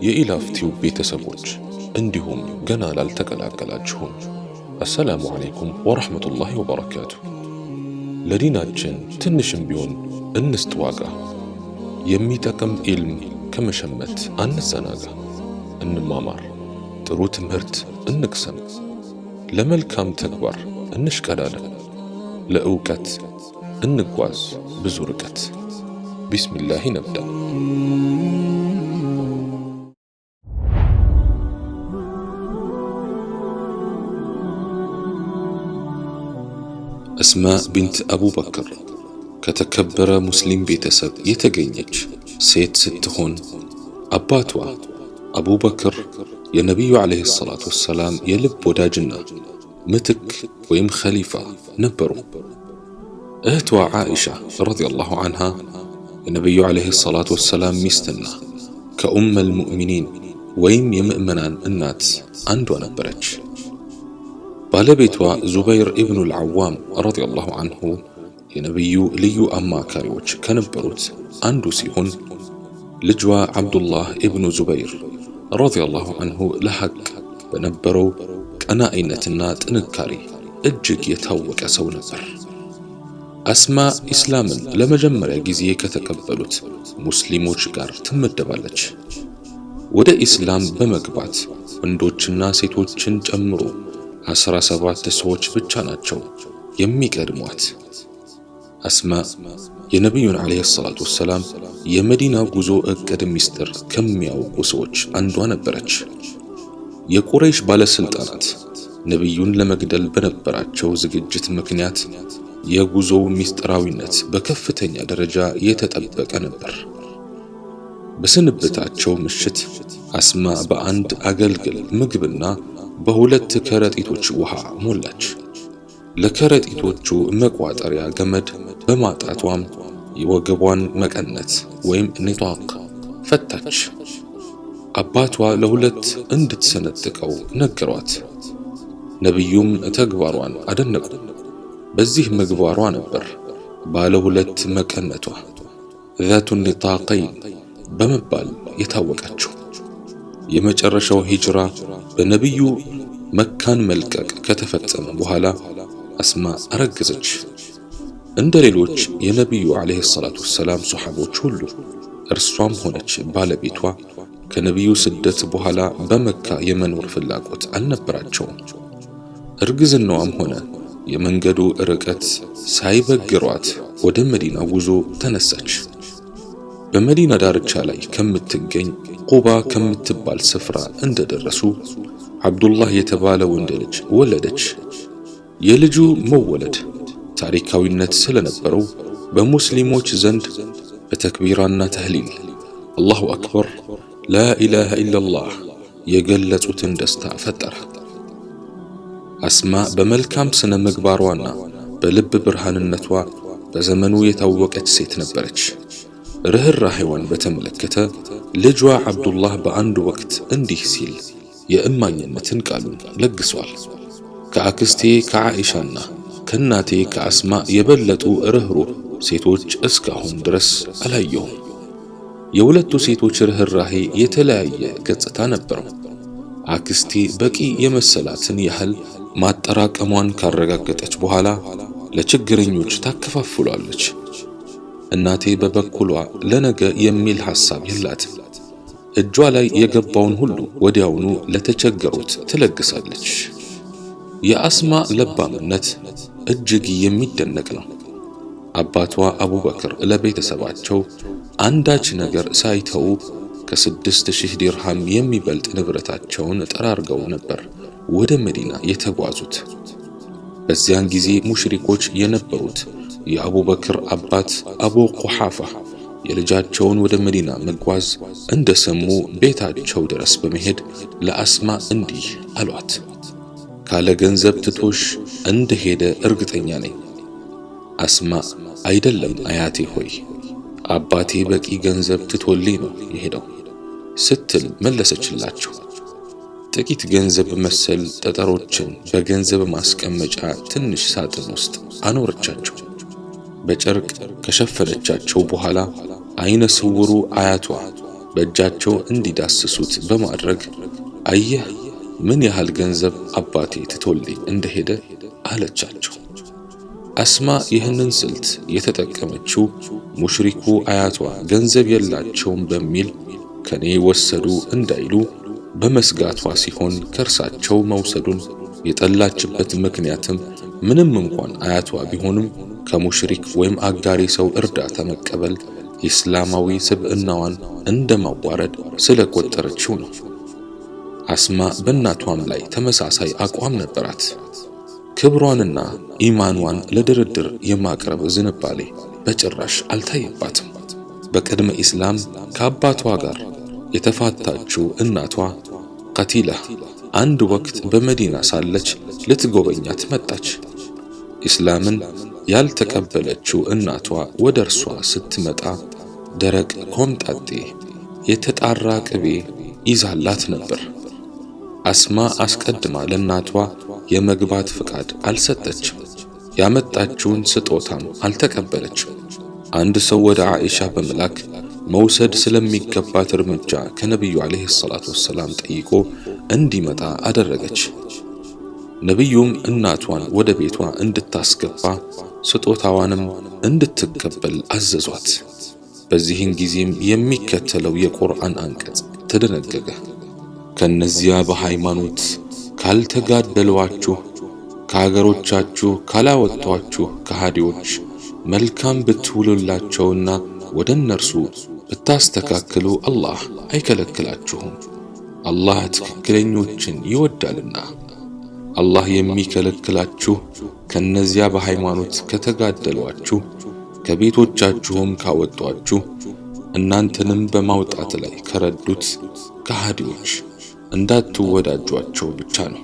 የኢላፍቲው ቤተሰቦች እንዲሁም ገና ላልተቀላቀላችሁም አሰላሙ አለይኩም ወራህመቱላሂ ወበረካቱ። ለዲናችን ትንሽም ቢሆን እንስጥ ዋጋ። የሚጠቅም ኢልም ከመሸመት አንዘናጋ። እንማማር፣ ጥሩ ትምህርት እንቅሰም፣ ለመልካም ተግባር እንሽቀዳደም፣ ለእውቀት እንጓዝ ብዙ ርቀት። ቢስሚላህ ነብዳ። አስማእ ቢንት አቡበክር ከተከበረ ሙስሊም ቤተሰብ የተገኘች ሴት ስትሆን አባቷ አቡበክር የነቢዩ ዓለይሂ ሰላቱ ወሰላም የልብ ወዳጅና ምትክ ወይም ኸሊፋ ነበሩ። እህቷ ዓኢሻ ረዲየላሁ ዐንሃ የነቢዩ ዓለይሂ ሰላቱ ወሰላም ሚስትና ከኡመል ሙእሚኒን ወይም የምእመናን እናት አንዷ ነበረች። ባለቤቷ ዙበይር ኢብኑል ዐዋም ረዲየላሁ ዐንሁ የነቢዩ ልዩ አማካሪዎች ከነበሩት አንዱ ሲሆን ልጇ ዓብዱላህ ኢብኑ ዙበይር ረዲየላሁ ዐንሁ ለሐቅ በነበረው ቀናኢነትና ጥንካሬ እጅግ የታወቀ ሰው ነበር። አስማእ ኢስላምን ለመጀመሪያ ጊዜ ከተቀበሉት ሙስሊሞች ጋር ትመደባለች። ወደ ኢስላም በመግባት ወንዶችና ሴቶችን ጨምሮ 17 ሰዎች ብቻ ናቸው የሚቀድሟት። አስማእ የነቢዩን ዓለይሂ ሰላቱ ወሰላም የመዲና ጉዞ ዕቅድ ምስጢር ከሚያውቁ ሰዎች አንዷ ነበረች። የቁረይሽ ባለስልጣናት ነቢዩን ለመግደል በነበራቸው ዝግጅት ምክንያት የጉዞው ምስጢራዊነት በከፍተኛ ደረጃ የተጠበቀ ነበር። በስንብታቸው ምሽት አስማእ በአንድ አገልግል ምግብና በሁለት ከረጢቶች ውሃ ሞላች። ለከረጢቶቹ መቋጠሪያ ገመድ በማጣቷም የወገቧን መቀነት ወይም ኒጣቅ ፈታች። አባቷ ለሁለት እንድትሰነጥቀው ነገሯት። ነቢዩም ተግባሯን አደነቁ። በዚህ ምግባሯ ነበር ባለ ሁለት መቀነቷ ዛቱ ኒጣቀይን በመባል የታወቀችው። የመጨረሻው ሂጅራ በነቢዩ መካን መልቀቅ ከተፈጸመ በኋላ አስማእ አረገዘች። እንደ ሌሎች የነቢዩ ዓለይሂ ሰላቱ ወሰላም ሶሐቦች ሁሉ እርሷም ሆነች ባለቤቷ ከነቢዩ ስደት በኋላ በመካ የመኖር ፍላጎት አልነበራቸውም። እርግዝናዋም ሆነ የመንገዱ ርቀት ሳይበግሯት ወደ መዲና ጉዞ ተነሳች። በመዲና ዳርቻ ላይ ከምትገኝ ቁባ ከምትባል ስፍራ እንደደረሱ ዓብዱላህ የተባለ ወንድ ልጅ ወለደች። የልጁ መወለድ ታሪካዊነት ስለነበረው በሙስሊሞች ዘንድ በተክቢራና ተህሊል አላሁ አክበር ላኢላሃ ኢለላህ የገለጹትን ደስታ ፈጠረ። አስማእ በመልካም ስነ ምግባሯና በልብ ብርሃንነቷ በዘመኑ የታወቀች ሴት ነበረች። ርህራሄዋን በተመለከተ ልጇ ዓብዱላህ በአንድ ወቅት እንዲህ ሲል የእማኝነትን ቃሉን ለግሷል። ከአክስቴ ከዓኢሻና ከእናቴ ከአስማእ የበለጡ ርህሩህ ሴቶች እስካሁን ድረስ አላየሁም። የሁለቱ ሴቶች ርህራሄ የተለያየ ገጽታ ነበረው። አክስቴ በቂ የመሰላትን ያህል ማጠራቀሟን ካረጋገጠች በኋላ ለችግረኞች ታከፋፍሏለች። እናቴ በበኩሏ ለነገ የሚል ሐሳብ የላትም። እጇ ላይ የገባውን ሁሉ ወዲያውኑ ለተቸገሩት ትለግሳለች። የአስማእ ለባምነት እጅግ የሚደነቅ ነው። አባቷ አቡበክር ለቤተሰባቸው አንዳች ነገር ሳይተው ከ6000 ዲርሃም የሚበልጥ ንብረታቸውን ጠራርገው ነበር ወደ መዲና የተጓዙት። በዚያን ጊዜ ሙሽሪኮች የነበሩት የአቡበክር አባት አቡ ቁሓፋ የልጃቸውን ወደ መዲና መጓዝ እንደሰሙ ቤታቸው ድረስ በመሄድ ለአስማእ እንዲህ አሏት። ካለ ገንዘብ ትቶሽ እንደሄደ እርግጠኛ ነኝ። አስማእ አይደለም አያቴ ሆይ፣ አባቴ በቂ ገንዘብ ትቶልኝ ነው የሄደው ስትል መለሰችላቸው። ጥቂት ገንዘብ መሰል ጠጠሮችን በገንዘብ ማስቀመጫ ትንሽ ሳጥን ውስጥ አኖረቻቸው። በጨርቅ ከሸፈነቻቸው በኋላ አይነ ስውሩ አያቷ በእጃቸው እንዲዳስሱት በማድረግ አየህ ምን ያህል ገንዘብ አባቴ ትቶልኝ እንደሄደ አለቻቸው። አስማ ይህንን ስልት የተጠቀመችው ሙሽሪኩ አያቷ ገንዘብ የላቸውም በሚል ከኔ ወሰዱ እንዳይሉ በመስጋቷ ሲሆን ከርሳቸው መውሰዱን የጠላችበት ምክንያትም ምንም እንኳን አያቷ ቢሆንም ከሙሽሪክ ወይም አጋሪ ሰው እርዳታ መቀበል ኢስላማዊ ስብዕናዋን እንደማዋረድ ስለቆጠረችው ነው። አስማ በእናቷም ላይ ተመሳሳይ አቋም ነበራት። ክብሯንና ኢማኗን ለድርድር የማቅረብ ዝንባሌ በጭራሽ አልታየባትም። በቅድመ ኢስላም ከአባቷ ጋር የተፋታችው እናቷ ቀቲላ አንድ ወቅት በመዲና ሳለች ልትጎበኛት መጣች። ኢስላምን ያልተቀበለችው እናቷ ወደ እርሷ ስትመጣ ደረቅ ኮምጣጤ የተጣራ ቅቤ ይዛላት ነበር። አስማ አስቀድማ ለእናቷ የመግባት ፍቃድ አልሰጠችም። ያመጣችውን ስጦታም አልተቀበለችም። አንድ ሰው ወደ ዓኢሻ በመላክ መውሰድ ስለሚገባት እርምጃ ከነቢዩ ዓለይሂ ሰላቱ ወሰላም ጠይቆ እንዲመጣ አደረገች። ነቢዩም እናቷን ወደ ቤቷ እንድታስገባ ስጦታዋንም እንድትቀበል አዘዟት። በዚህን ጊዜም የሚከተለው የቁርአን አንቀጽ ተደነገገ። ከነዚያ በሃይማኖት ካልተጋደሏችሁ ከሀገሮቻችሁ ካላወጧችሁ ከሃዲዎች መልካም ብትውሉላቸውና ወደ እነርሱ ብታስተካክሉ አላህ አይከለክላችሁም። አላህ ትክክለኞችን ይወዳልና። አላህ የሚከለክላችሁ ከነዚያ በሃይማኖት ከተጋደሏችሁ ከቤቶቻችሁም ካወጧችሁ እናንተንም በማውጣት ላይ ከረዱት ከሃዲዎች እንዳትወዳጇቸው ብቻ ነው።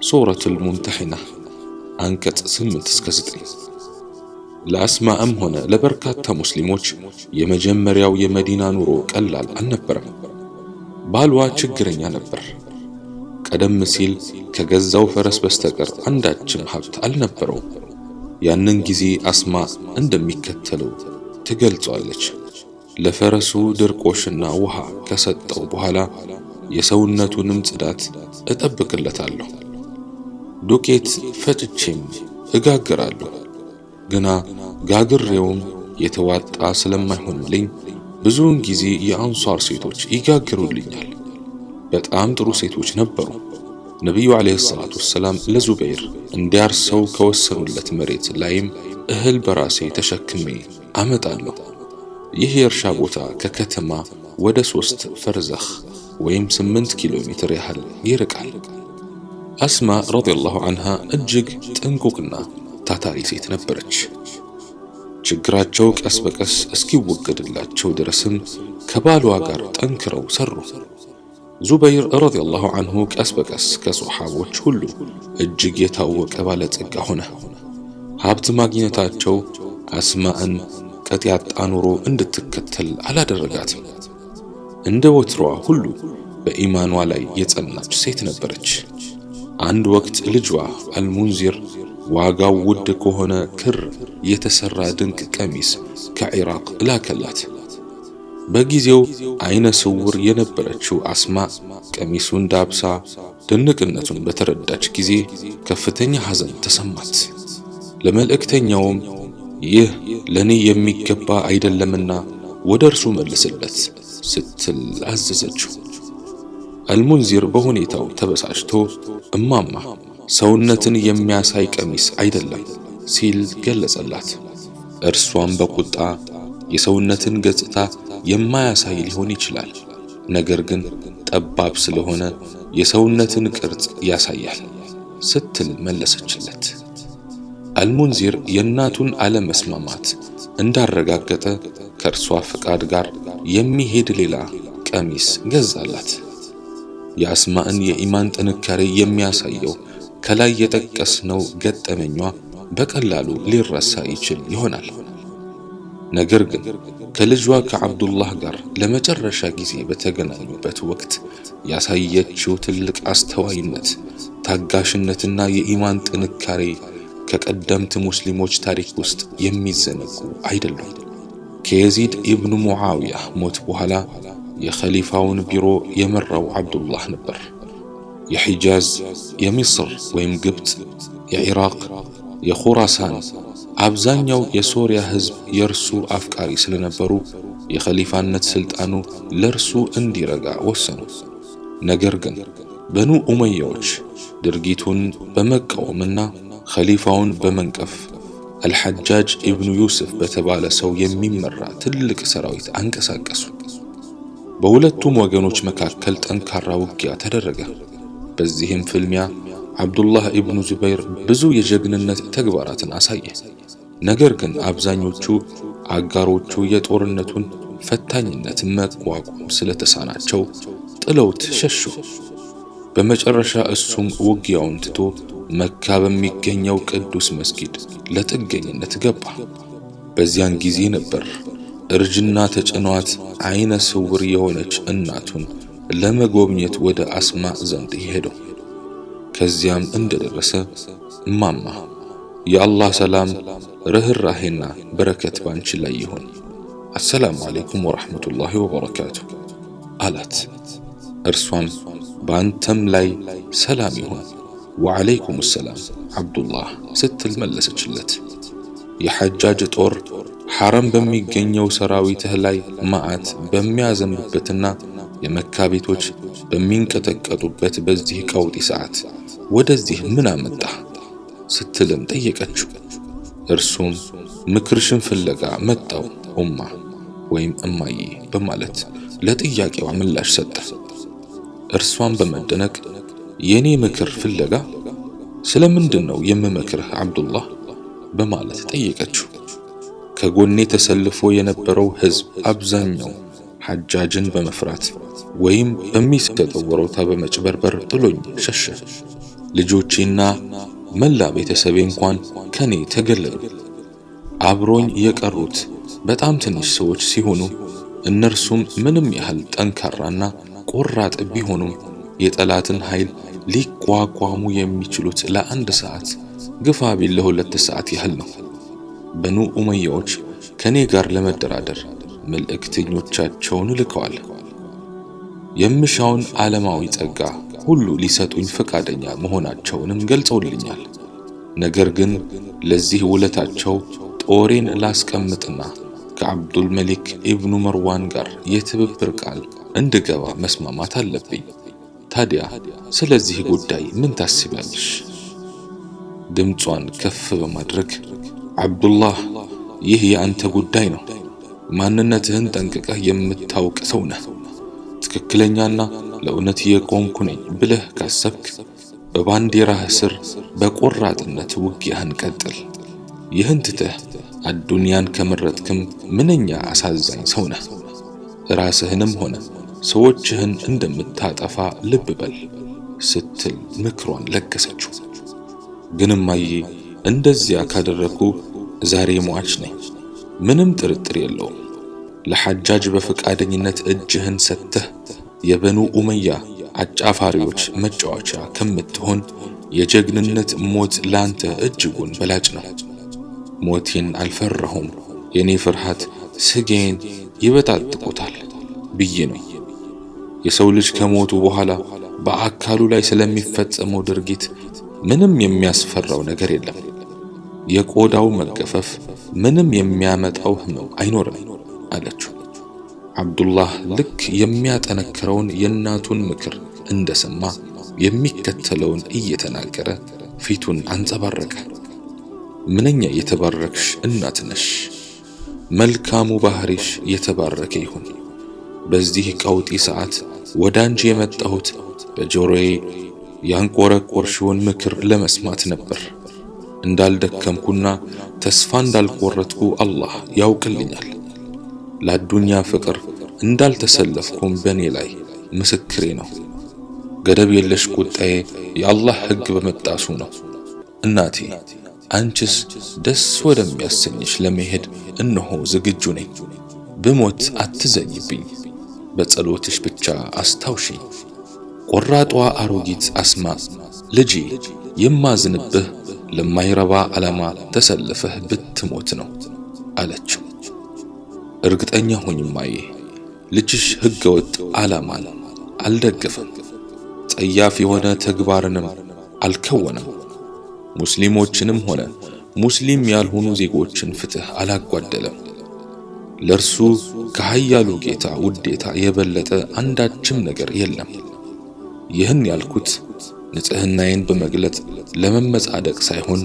ሱረቱል ሙምተሒና አንቀጽ 8-9። ለአስማእም ሆነ ለበርካታ ሙስሊሞች የመጀመሪያው የመዲና ኑሮ ቀላል አልነበረም። ባሏ ችግረኛ ነበር። ቀደም ሲል ከገዛው ፈረስ በስተቀር አንዳችም ሀብት አልነበረው። ያንን ጊዜ አስማ እንደሚከተለው ትገልጿለች። ለፈረሱ ድርቆሽና ውሃ ከሰጠው በኋላ የሰውነቱንም ጽዳት እጠብቅለታለሁ። ዱቄት ፈጭቼም እጋግራለሁ። ግና ጋግሬውም የተዋጣ ስለማይሆንልኝ ብዙውን ጊዜ የአንሷር ሴቶች ይጋግሩልኛል። በጣም ጥሩ ሴቶች ነበሩ። ነቢዩ ዓለይሂ ሰላቱ ወሰላም ለዙበይር እንዲያርሰው ከወሰኑለት መሬት ላይም እህል በራሴ ተሸክሜ አመጣለሁ። ይህ የእርሻ ቦታ ከከተማ ወደ 3 ፈርዘኽ ወይም 8 ኪሎ ሜትር ያህል ይርቃል። አስማ ረዲየላሁ ዐንሃ እጅግ ጥንቁቅና ታታሪ ሴት ነበረች። ችግራቸው ቀስ በቀስ እስኪወገድላቸው ድረስም ከባሏ ጋር ጠንክረው ሰሩ። ዙበይር ረዲየላሁ ዐንሁ ቀስ በቀስ ከሶሐቦች ሁሉ እጅግ የታወቀ ባለጸጋ ሆነ። ሀብት ማግኘታቸው አስማእን ቀጥ ያጣ ኑሮ እንድትከተል አላደረጋትም። እንደ ወትሮዋ ሁሉ በኢማኗ ላይ የጸናች ሴት ነበረች። አንድ ወቅት ልጇ አልሙንዚር ዋጋው ውድ ከሆነ ክር የተሰራ ድንቅ ቀሚስ ከኢራቅ ላከላት። በጊዜው አይነ ስውር የነበረችው አስማ ቀሚሱን ዳብሳ ድንቅነቱን በተረዳች ጊዜ ከፍተኛ ሐዘን ተሰማት። ለመልእክተኛውም ይህ ለኔ የሚገባ አይደለምና ወደ እርሱ መልስለት ስትል አዘዘችው። አልሙንዚር በሁኔታው ተበሳጭቶ እማማ ሰውነትን የሚያሳይ ቀሚስ አይደለም ሲል ገለጸላት። እርሷም በቁጣ የሰውነትን ገጽታ የማያሳይ ሊሆን ይችላል፣ ነገር ግን ጠባብ ስለሆነ የሰውነትን ቅርጽ ያሳያል ስትል መለሰችለት። አልሙንዚር የእናቱን አለመስማማት እንዳረጋገጠ ከእርሷ ፍቃድ ጋር የሚሄድ ሌላ ቀሚስ ገዛላት። የአስማእን የኢማን ጥንካሬ የሚያሳየው ከላይ የጠቀስነው ገጠመኟ በቀላሉ ሊረሳ ይችል ይሆናል። ነገር ግን ከልጇ ከአብዱላህ ጋር ለመጨረሻ ጊዜ በተገናኙበት ወቅት ያሳየችው ትልቅ አስተዋይነት፣ ታጋሽነትና የኢማን ጥንካሬ ከቀደምት ሙስሊሞች ታሪክ ውስጥ የሚዘነጉ አይደሉም። ከየዚድ ኢብኑ ሙዓዊያ ሞት በኋላ የኸሊፋውን ቢሮ የመራው አብዱላህ ነበር። የሒጃዝ፣ የሚስር ወይም ግብፅ፣ የኢራቅ፣ የኹራሳን አብዛኛው የሶሪያ ህዝብ የእርሱ አፍቃሪ ስለነበሩ የኸሊፋነት ስልጣኑ ለእርሱ እንዲረጋ ወሰኑ። ነገር ግን በኑ ኡመያዎች ድርጊቱን በመቃወምና ኸሊፋውን በመንቀፍ አልሐጃጅ ኢብኑ ዩሱፍ በተባለ ሰው የሚመራ ትልቅ ሰራዊት አንቀሳቀሱ። በሁለቱም ወገኖች መካከል ጠንካራ ውጊያ ተደረገ። በዚህም ፍልሚያ አብዱላህ ኢብኑ ዙበይር ብዙ የጀግንነት ተግባራትን አሳየ። ነገር ግን አብዛኞቹ አጋሮቹ የጦርነቱን ፈታኝነት መቋቋም ስለተሳናቸው ጥለውት ሸሹ። በመጨረሻ እሱም ውጊያውን ትቶ መካ በሚገኘው ቅዱስ መስጊድ ለጥገኝነት ገባ። በዚያን ጊዜ ነበር እርጅና ተጭኗት አይነ ስውር የሆነች እናቱን ለመጎብኘት ወደ አስማ ዘንድ ሄደው። ከዚያም እንደደረሰ እማማ የአላህ ሰላም ርህራሄና በረከት ባንቺ ላይ ይሁን፣ አሰላሙ አለይኩም ወራህመቱላሂ ወበረካቱ አላት። እርሷም በአንተም ላይ ሰላም ይሁን ወዓለይኩም ሰላም አብዱላህ ስትል መለሰችለት። የሐጃጅ ጦር ሐረም በሚገኘው ሰራዊትህ ላይ መዓት በሚያዘንብበትና የመካ ቤቶች በሚንቀጠቀጡበት በዚህ ቀውጢ ሰዓት ወደዚህ ምን አመጣ ስትልም ጠየቀችው። እርሱም ምክርሽን ፍለጋ መጣው ኡማ ወይም እማዬ በማለት ለጥያቄዋ ምላሽ ሰጠ። እርሷም በመደነቅ የኔ ምክር ፍለጋ ስለምንድነው የምመክርህ አብዱላህ በማለት ጠየቀችው። ከጎኔ ተሰልፎ የነበረው ህዝብ አብዛኛው ሐጃጅን በመፍራት ወይም በሚሰጠው ወሮታ በመጭበርበር ጥሎኝ ሸሸ። ልጆቼና መላ ቤተሰቤ እንኳን ከኔ ተገለሉ። አብሮኝ የቀሩት በጣም ትንሽ ሰዎች ሲሆኑ እነርሱም ምንም ያህል ጠንካራና ቆራጥ ቢሆኑም የጠላትን ኃይል ሊቋቋሙ የሚችሉት ለአንድ ሰዓት ግፋ ቢል ለሁለት ሰዓት ያህል ነው። በኑ ኡመያዎች ከኔ ጋር ለመደራደር መልእክተኞቻቸውን ልከዋል። የምሻውን ዓለማዊ ጸጋ ሁሉ ሊሰጡኝ ፈቃደኛ መሆናቸውንም ገልጸውልኛል። ነገር ግን ለዚህ ውለታቸው ጦሬን ላስቀምጥና ከአብዱል መሊክ ኢብኑ መርዋን ጋር የትብብር ቃል እንድገባ መስማማት አለብኝ። ታዲያ ስለዚህ ጉዳይ ምን ታስቢያለሽ? ድምጿን ከፍ በማድረግ አብዱላህ ይህ የአንተ ጉዳይ ነው። ማንነትህን ጠንቅቀህ የምታውቅ ሰው ነህ። ትክክለኛና ለእውነት የቆምኩ ነኝ ብለህ ካሰብክ በባንዲራህ ስር በቆራጥነት ውጊያህን ቀጥል። ይህን ትተህ አዱንያን ከመረጥክም ምንኛ አሳዛኝ ሰው ነህ። ራስህንም ሆነ ሰዎችህን እንደምታጠፋ ልብ በል ስትል ምክሯን ለገሰችው። ግን እማዬ እንደዚያ ካደረኩ ዛሬ ሟች ነኝ፣ ምንም ጥርጥር የለውም። ለሐጃጅ በፈቃደኝነት እጅህን ሰጥተህ የበኑ ኡመያ አጫፋሪዎች መጫወቻ ከምትሆን የጀግንነት ሞት ላንተ እጅጉን በላጭ ነው። ሞቴን አልፈራሁም፣ የኔ ፍርሃት ስጋዬን ይበጣጥቁታል ብዬ ነው። የሰው ልጅ ከሞቱ በኋላ በአካሉ ላይ ስለሚፈጸመው ድርጊት ምንም የሚያስፈራው ነገር የለም። የቆዳው መገፈፍ ምንም የሚያመጣው ህመም አይኖርም አለችው። አብዱላህ ልክ የሚያጠነክረውን የእናቱን ምክር እንደሰማ የሚከተለውን እየተናገረ ፊቱን አንጸባረቀ። ምንኛ የተባረክሽ እናት ነሽ! መልካሙ ባህሪሽ የተባረከ ይሁን። በዚህ ቀውጢ ሰዓት ወዳንቺ የመጣሁት በጆሮዬ ያንቆረቆርሽውን ምክር ለመስማት ነበር። እንዳልደከምኩና ተስፋ እንዳልቆረጥኩ አላህ ያውቅልኛል። ለዱንያ ፍቅር እንዳልተሰለፍኩም በኔ ላይ ምስክሬ ነው። ገደብ የለሽ ቁጣዬ የአላህ ሕግ በመጣሱ ነው። እናቴ አንቺስ ደስ ወደሚያሰኝሽ ለመሄድ እነሆ ዝግጁ ነኝ። ብሞት አትዘኝብኝ፣ በጸሎትሽ ብቻ አስታውሺኝ። ቆራጧ አሮጊት አስማ ልጄ የማዝንብህ ለማይረባ ዓላማ ተሰልፈህ ብትሞት ነው አለችው። እርግጠኛ ሆኝ እማዬ፣ ልጅሽ ህገወጥ ዓላማን አልደገፈም፣ ጸያፍ የሆነ ተግባርንም አልከወነም፣ ሙስሊሞችንም ሆነ ሙስሊም ያልሆኑ ዜጎችን ፍትህ አላጓደለም። ለርሱ ከኃያሉ ጌታ ውዴታ የበለጠ አንዳችም ነገር የለም። ይህን ያልኩት ንጽህናዬን በመግለጥ ለመመጻደቅ ሳይሆን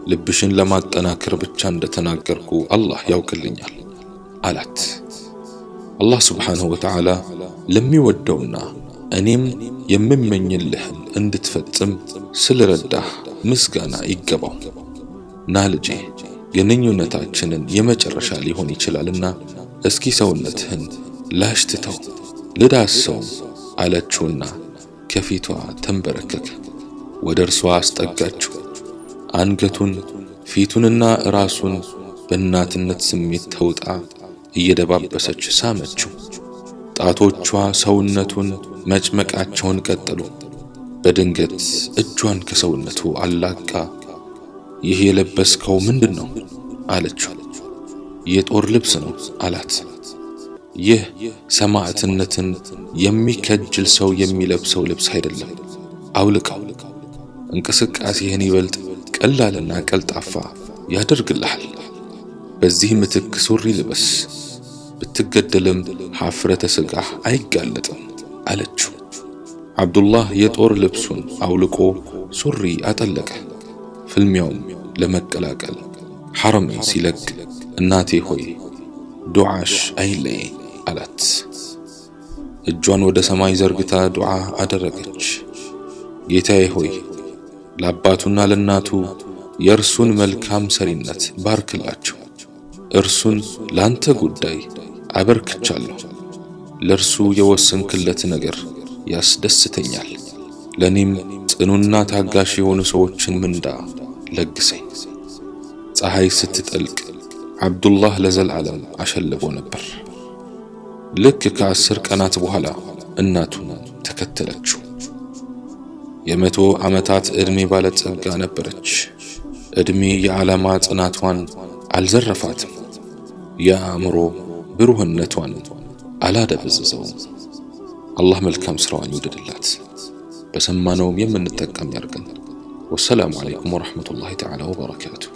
ልብሽን ለማጠናከር ብቻ እንደተናገርኩ አላህ ያውቅልኛል አላት። አላህ ሱብሓነሁ ወተዓላ ለሚወደውና እኔም የምመኝልህን እንድትፈጽም ስለረዳህ ምስጋና ይገባው። ና ልጄ፣ ግንኙነታችንን የመጨረሻ ሊሆን ይችላልና እስኪ ሰውነትህን ላሽትተው ልዳሰው አለችውና ከፊቷ ተንበረከከ። ወደ እርሷ አስጠጋችው። አንገቱን ፊቱንና ራሱን በእናትነት ስሜት ተውጣ እየደባበሰች ሳመችው። ጣቶቿ ሰውነቱን መጭመቃቸውን ቀጠሉ። በድንገት እጇን ከሰውነቱ አላቃ ይህ የለበስከው ምንድነው አለችው። የጦር ልብስ ነው አላት። ይህ ሰማዕትነትን የሚከጅል ሰው የሚለብሰው ልብስ አይደለም፣ አውልቀው። እንቅስቃሴህን ይበልጥ ቀላልና ቀልጣፋ ያደርግልሃል። በዚህ ምትክ ሱሪ ልበስ፣ ብትገደልም ሐፍረተ ስጋህ አይጋለጥም አለችው። አብዱላህ የጦር ልብሱን አውልቆ ሱሪ አጠለቀ። ፍልሚያውም ለመቀላቀል ሐረምን ሲለቅ እናቴ ሆይ ዱዓሽ አይለይ አላት። እጇን ወደ ሰማይ ዘርግታ ዱዓ አደረገች። ጌታዬ ሆይ ለአባቱና ለእናቱ የእርሱን መልካም ሰሪነት ባርክላቸው። እርሱን ላንተ ጉዳይ አበርክቻለሁ። ለእርሱ የወሰንክለት ነገር ያስደስተኛል። ለኔም ጽኑና ታጋሽ የሆኑ ሰዎችን ምንዳ ለግሰኝ። ፀሐይ ስትጠልቅ አብዱላህ ለዘላለም አሸልቦ ነበር። ልክ ከ10 ቀናት በኋላ እናቱን ተከተለችው። የ100 ዓመታት ዕድሜ ባለጸጋ ነበረች። ዕድሜ የዓላማ ጽናቷን አልዘረፋትም፣ የአእምሮ ብሩህነቷን አላደበዘዘውም። አላህ መልካም ስራዋን ይውደድላት፣ በሰማነውም የምንጠቀም ያርገን። ወሰላሙ ዐለይኩም ወረሕመቱላሂ ተዓላ ወበረካቱሁ።